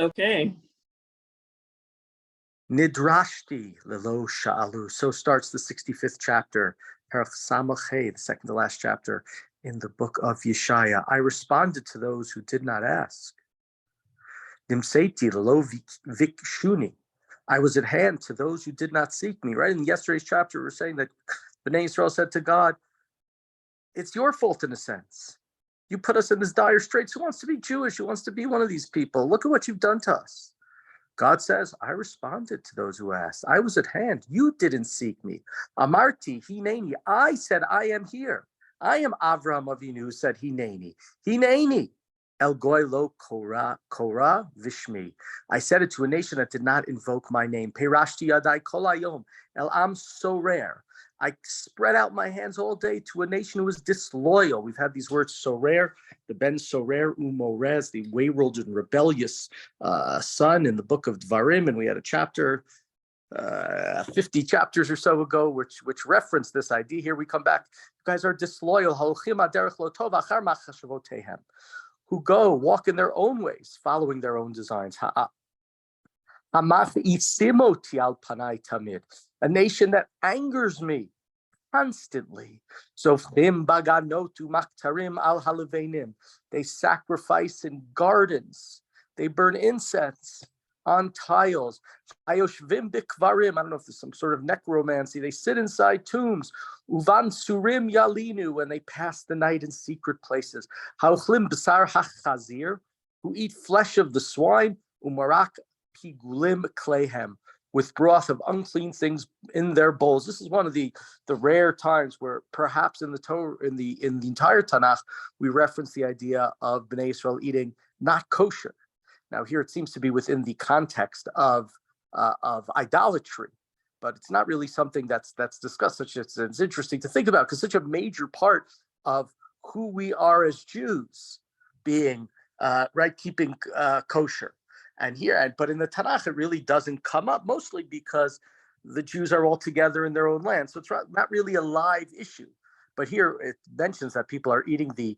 Okay. Nidrashti lelo sha'alu. So starts the 65th chapter, Paraf Samachay, the second to last chapter in the book of Yeshayah. I responded to those who did not ask. Dimseiti lelo vikshuni. I was at hand to those who did not seek me. Right in yesterday's chapter, we were saying that Bnei Israel said to God, it's your fault in a sense. You put us in this dire straits. Who wants to be Jewish? Who wants to be one of these people? Look at what you've done to us. God says, I responded to those who asked. I was at hand. You didn't seek me. Amarti, hineni. I said, I am here. I am Avraham Avinu who said, hineni. Hineni. El goy lo kora vishmi. I said it to a nation that did not invoke my name. Perashti yadai kol hayom. El am so rare. I spread out my hands all day to a nation who was disloyal. We've had these words so rare, the Ben Sorer Umorez, the wayward and rebellious son in the book of Dvarim, and we had a chapter 50 chapters or so ago which referenced this idea. Here we come back. You guys are disloyal. Who go, walk in their own ways, following their own designs. A nation that angers me constantly. So they sacrifice in gardens. They burn incense on tiles. I don't know if there's some sort of necromancy. They sit inside tombs. Uvan surim yalinu, when they pass the night in secret places. Hauchlim b'sar hachazir, who eat flesh of the swine. Umarak pigulim kleihem, with broth of unclean things in their bowls. This is one of the rare times where perhaps in the Torah, in the entire Tanakh, we reference the idea of Bnei Israel eating not kosher. Now here it seems to be within the context of idolatry, but it's not really something that's discussed. It's interesting to think about because such a major part of who we are as Jews, being keeping kosher. And here, but in the Tanakh, it really doesn't come up, mostly because the Jews are all together in their own land. So it's not really a live issue. But here it mentions that people are eating the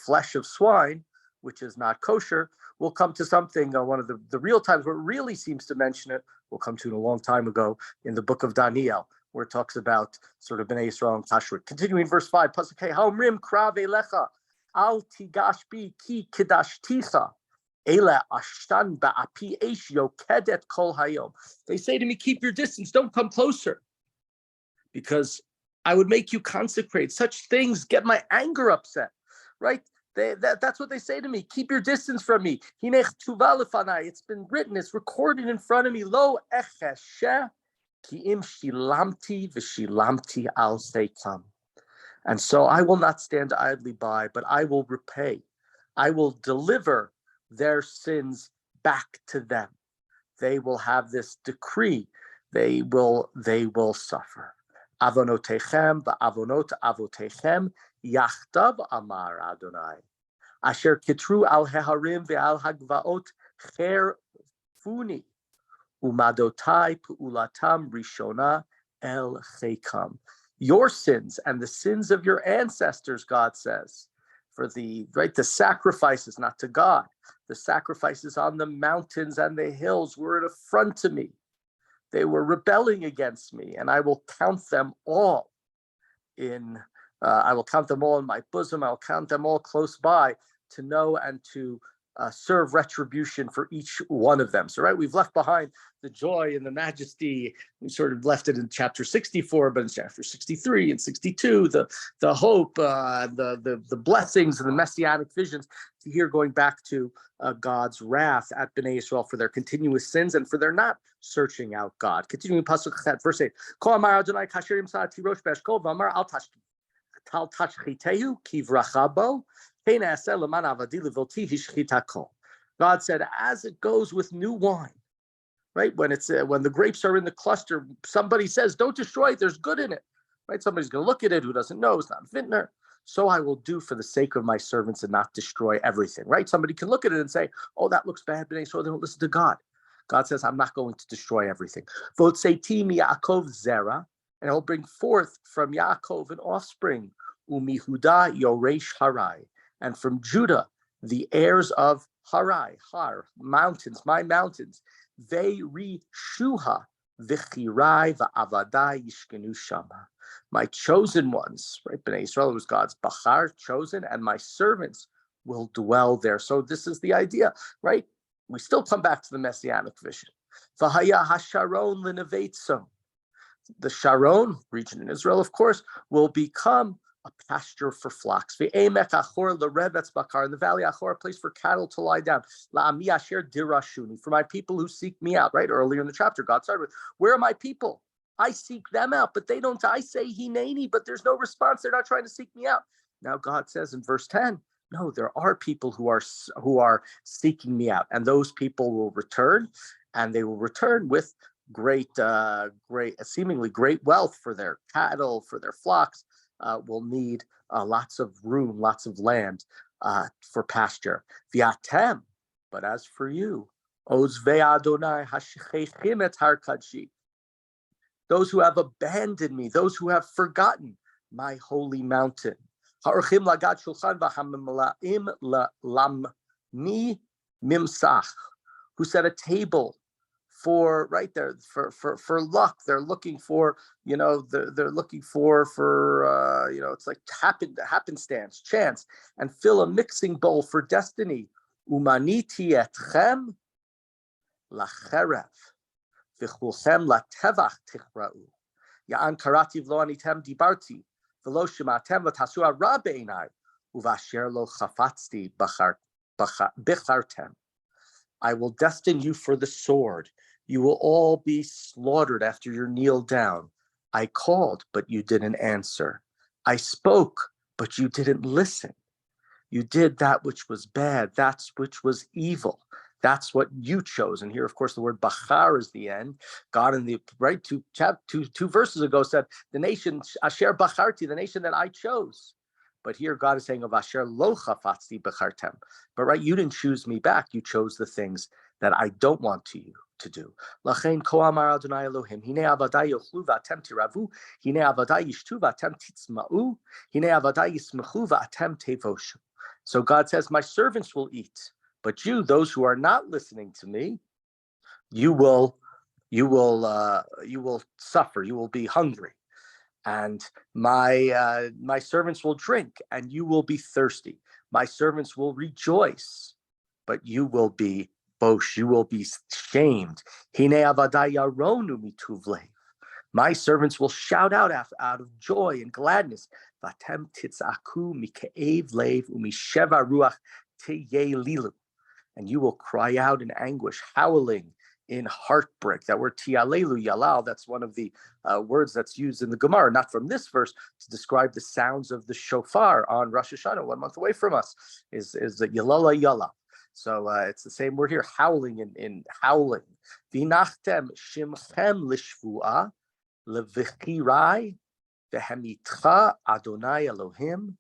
flesh of swine, which is not kosher. We'll come to something, one of the real times where it really seems to mention it, we'll come to it a long time ago in the book of Daniel, where it talks about sort of Bnei Israel and Kashrut. Continuing verse 5, Pasuk Hey, Haomrim krav elecha, al tigash bi ki kidashticha. They say to me, keep your distance, don't come closer, because I would make you consecrate. Such things get my anger upset, right? That's what they say to me. Keep your distance from me. It's been written, it's recorded in front of me. Lo echesheh ki im shilamti v'shilamti al seitam. And so I will not stand idly by, but I will repay. I will deliver their sins back to them. They will have this decree. They will suffer. Avonotechem va'avonot avotechem yachtav amar Adonai. Asher kitru al heharim ve'al hagvaot cher funi. Umadotai pu'ulatam rishona el chekam. Your sins and the sins of your ancestors, God says, for the sacrifices, not to God, the sacrifices on the mountains and the hills were an affront to me. They were rebelling against me, and I will count them all in my bosom. I'll count them all close by to know and to serve retribution for each one of them. So, we've left behind the joy and the majesty. We sort of left it in chapter 64, but in chapter 63 and 62, the hope, the blessings and the messianic visions. Here, going back to God's wrath at Bnei Israel for their continuous sins and for their not searching out God. Continuing Pasuk Chet, verse 8. Kol amar Adonai kasher imsa tirosh be'eshkol v'amar al tashchitehu kivracha bo. God said, as it goes with new wine, right? When the grapes are in the cluster, somebody says, don't destroy it, there's good in it, right? Somebody's going to look at it who doesn't know, it's not a vintner. So I will do for the sake of my servants and not destroy everything, right? Somebody can look at it and say, oh, that looks bad, but so they don't listen to God. God says, I'm not going to destroy everything. Votsetim Yaakov Zera, and I'll bring forth from Yaakov an offspring, Umihuda Yoresh Harai, and from Judah, the heirs of Harai, Har, mountains, my mountains. Ve'rishuha v'chirai va'avadai yishkenu shama. My chosen ones, right? Bnei Israel was God's Bachar, chosen, and my servants will dwell there. So this is the idea, right? We still come back to the messianic vision. V'haya hasharon l'nevetzon. The Sharon region in Israel, of course, will become a pasture for flocks. Ve'emek achor l'revetz bakar, in the valley achor, a place for cattle to lie down. La'ami asher dirashuni, for my people who seek me out. Right earlier in the chapter, God started with, "Where are my people? I seek them out, but they don't. I say hineni, but there's no response. They're not trying to seek me out." Now God says in verse 10, "No, there are people who are seeking me out, and those people will return, and they will return with seemingly great wealth for their cattle, for their flocks." Will need lots of room, lots of land for pasture. V'atem, but as for you, Ozvei Adonai hashechechim et har kadshi, those who have abandoned me, those who have forgotten my holy mountain. Ha'orchim lagat shulchan v'hamimlaim lamni mimsach, who set a table for right there for luck. They're looking for, they're looking for it's like happenstance, chance, and fill a mixing bowl for destiny. Umaniti etchem lacherev v'chulchem latevach tichra'u. Ya'an karati v'lo anitem dibarti v'lo shematem v'tasu hara b'einai uvasher lo chafatzti bichartem. I will destine you for the sword. You will all be slaughtered after you're kneeled down. I called, but you didn't answer. I spoke, but you didn't listen. You did that which was bad, that which was evil. That's what you chose. And here, of course, the word bachar is the end. God in the right two verses ago said, the nation asher bacharti, the nation that I chose. But here God is saying of asher lo chafatzti bechartem. But right, you didn't choose me back. You chose the things that I don't want you to do. Lachein ko amar Adonai Elohim, hine avadai yochlu v'atem tiravu, hine avadai yishtu v'atem titzma'u, hine avadai yismechu v'atem tevoshu. So God says, my servants will eat, but you, those who are not listening to me, you will suffer. You will be hungry. And my servants will drink, and you will be thirsty. My servants will rejoice, but you will be bosh. You will be shamed. Hine avadai yaronu mituvlev. My servants will shout out of joy and gladness. Vatem titzaku mike'ev lev umisheva ruach teyelilu. And you will cry out in anguish, howling in heartbreak. That word tialelu yalal, that's one of the words that's used in the Gemara, not from this verse, to describe the sounds of the shofar on Rosh Hashanah, 1 month away from us, is the yalala yala. So it's the same word here, howling in howling. Vinachtem shimchem lishvuah levichirai vehemitcha Adonai Elohim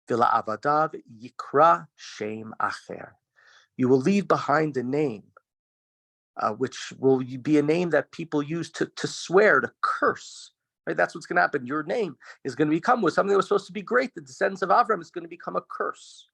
v'la'avadav yikra shem acher. You will leave behind a name, which will be a name that people use to swear, to curse. Right? That's what's going to happen. Your name is going to become with something that was supposed to be great. The descendants of Avram is going to become a curse.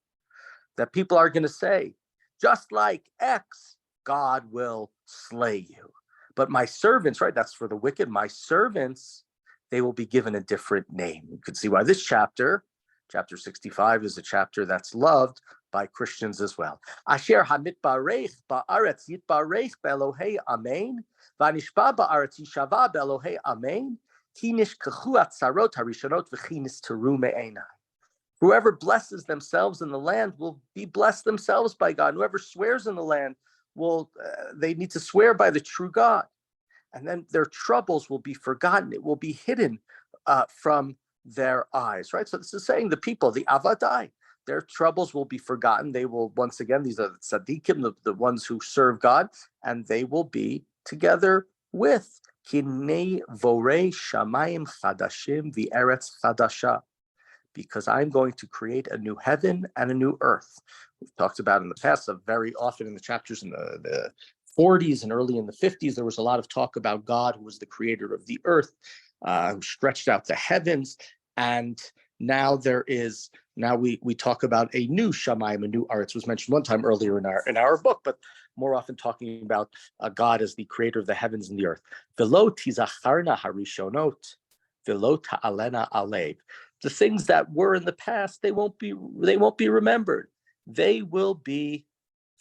That people are going to say, just like X, God will slay you. But my servants, right? That's for the wicked. My servants, they will be given a different name. You can see why this chapter 65, is a chapter that's loved by Christians as well. Asher hamitbarech ba'aretz yitbarech be'Elohei amen, v'anishba ba'aretz yishava be'Elohei amen, ki nishkachu atzarot harishonot v'chi nisteru me'enai. Whoever blesses themselves in the land will be blessed themselves by God. Whoever swears in the land they need to swear by the true God. And then their troubles will be forgotten. It will be hidden from their eyes, right? So this is saying the people, the avadai, their troubles will be forgotten. They will, once again, these are the tzaddikim, the ones who serve God, and they will be together with kinei vorei shamayim chadashim v'eretz chadasha, because I'm going to create a new heaven and a new earth. We've talked about in the past, very often in the chapters in the 40s and early in the 50s, there was a lot of talk about God, who was the creator of the earth, who stretched out the heavens. And now there is Now we talk about a new Shamayim, a new Aretz. Was mentioned one time earlier in our book, but more often talking about God as the creator of the heavens and the earth. Velo tizacharna harishonot, velo ta'alena alev. The things that were in the past, they won't be remembered. They will be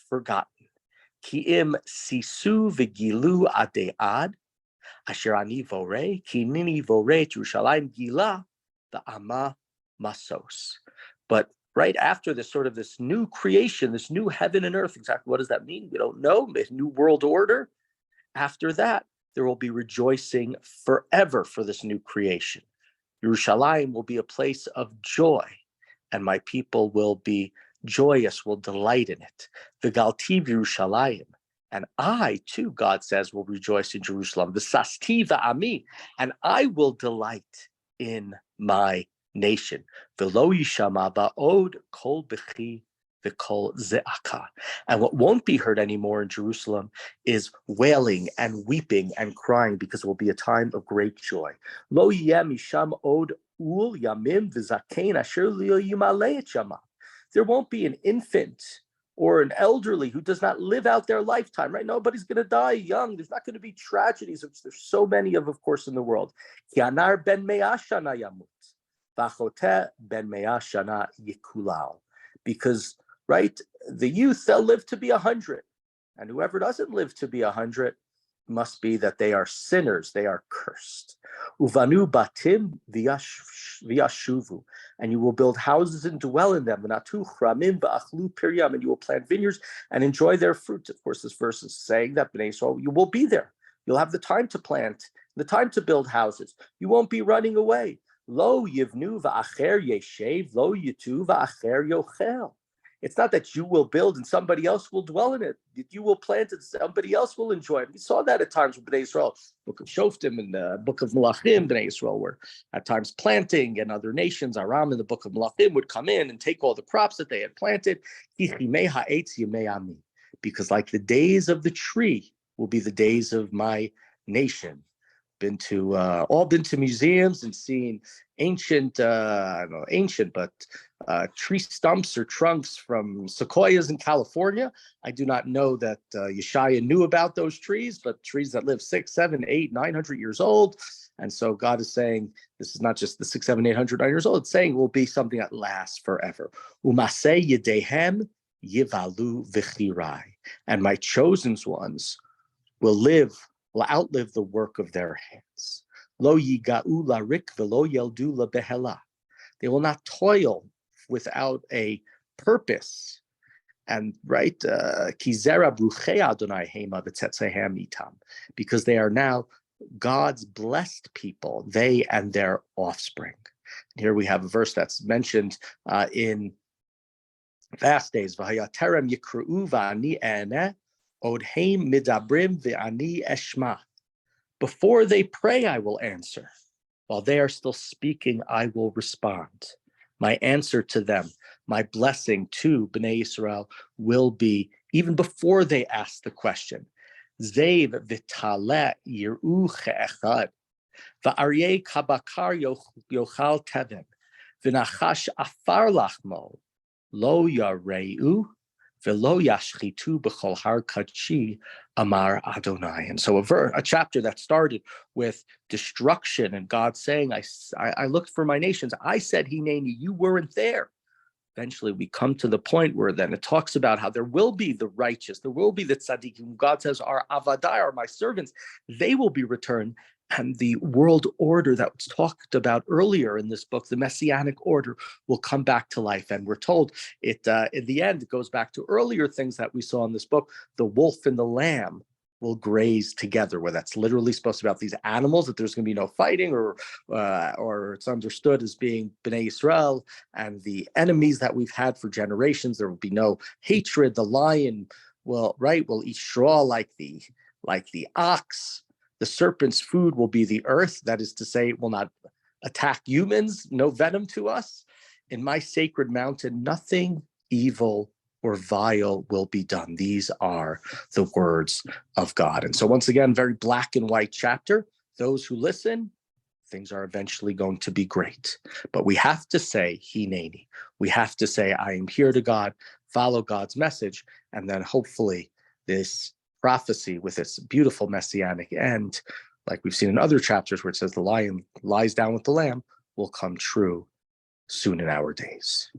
forgotten. Ki'im sisu v'gilu ade'ad, asher ani vorei, ki nini vorei Yerushalayim gila, the ama masos. But right after this new creation, this new heaven and earth, exactly what does that mean? We don't know. A new world order. After that, there will be rejoicing forever for this new creation. Yerushalayim will be a place of joy, and my people will be joyous, will delight in it. V'galti Yerushalayim, and I too, God says, will rejoice in Jerusalem. V'sasti v'ami, and I will delight in my nation. V'lo yishama ba'od kol b'chi v'kol ze'aka. And what won't be heard anymore in Jerusalem is wailing and weeping and crying, because it will be a time of great joy. Lo yeh misham od ul yamim v'zaken asher lo yimaleh et shama. There won't be an infant or an elderly who does not live out their lifetime, right? Nobody's going to die young. There's not going to be tragedies, which there's so many of course, in the world. Kianar ben me'ah shana yamut, v'achoteh ben me'ah shana yikulal. Because, right, the youth, they'll live to be 100. And whoever doesn't live to be 100 must be that they are sinners, they are cursed. Uvanu batim v'yashuvu, and you will build houses and dwell in them. V'natu chramim v'achlu piryam, and you will plant vineyards and enjoy their fruit. Of course, this verse is saying that Bnei Yisrael, you will be there. You'll have the time to plant, the time to build houses. You won't be running away. Lo yivnu v'acher yeshev, lo yitu v'acher yochel. It's not that you will build and somebody else will dwell in it. You will plant and somebody else will enjoy it. We saw that at times with Bnei Yisrael. Book of Shoftim and the Book of Malachim, Bnei Yisrael were at times planting, and other nations, Aram in the Book of Malachim, would come in and take all the crops that they had planted. Because like the days of the tree will be the days of my nation. Been to museums and seen ancient, tree stumps or trunks from sequoias in California. I do not know that Yeshayah knew about those trees, but trees that live 600, 700, 800, 900 years old. And so God is saying, this is not just the 600, 700, 800 years old. It's saying it will be something that lasts forever. Umaseh yedehem yivalu v'chirai. And my chosen ones will outlive the work of their hands. Lo yiga'u larik v'lo yeldu labehela. They will not toil without a purpose. And right, kizera bruchei Adonai hema v'tetzehem itam, because they are now God's blessed people, they and their offspring. And here we have a verse that's mentioned in fast days. V'hayaterem yikru'u v'ani ene odheim midabrim v'ani eshma. Before they pray, I will answer. While they are still speaking, I will respond. My answer to them, my blessing to Bnei Yisrael will be even before they ask the question. Zev v'taleh yiru che'echad, v'aryeh kabakar yochal tevim, v'nachash afar lachmo, lo yareu, v'lo yashchitu b'chol har kadshi amar Adonai. And so a chapter that started with destruction and God saying, I looked for my nations. I said, Hineni, you weren't there. Eventually, we come to the point where then it talks about how there will be the righteous, there will be the tzaddikim. God says, our avadai, are my servants, they will be returned. And the world order that was talked about earlier in this book, the messianic order, will come back to life. And we're told it in the end, it goes back to earlier things that we saw in this book. The wolf and the lamb will graze together, where that's literally supposed to be about these animals, that there's going to be no fighting, or it's understood as being Bnei Yisrael and the enemies that we've had for generations. There will be no hatred. The lion will eat straw like the ox. The serpent's food will be the earth. That is to say, it will not attack humans, no venom to us. In my sacred mountain, nothing evil or vile will be done. These are the words of God. And so once again, very black and white chapter. Those who listen, things are eventually going to be great. But we have to say, Hineni. We have to say, I am here to God, follow God's message, and then hopefully this prophecy with its beautiful messianic end, like we've seen in other chapters where it says the lion lies down with the lamb, will come true soon in our days.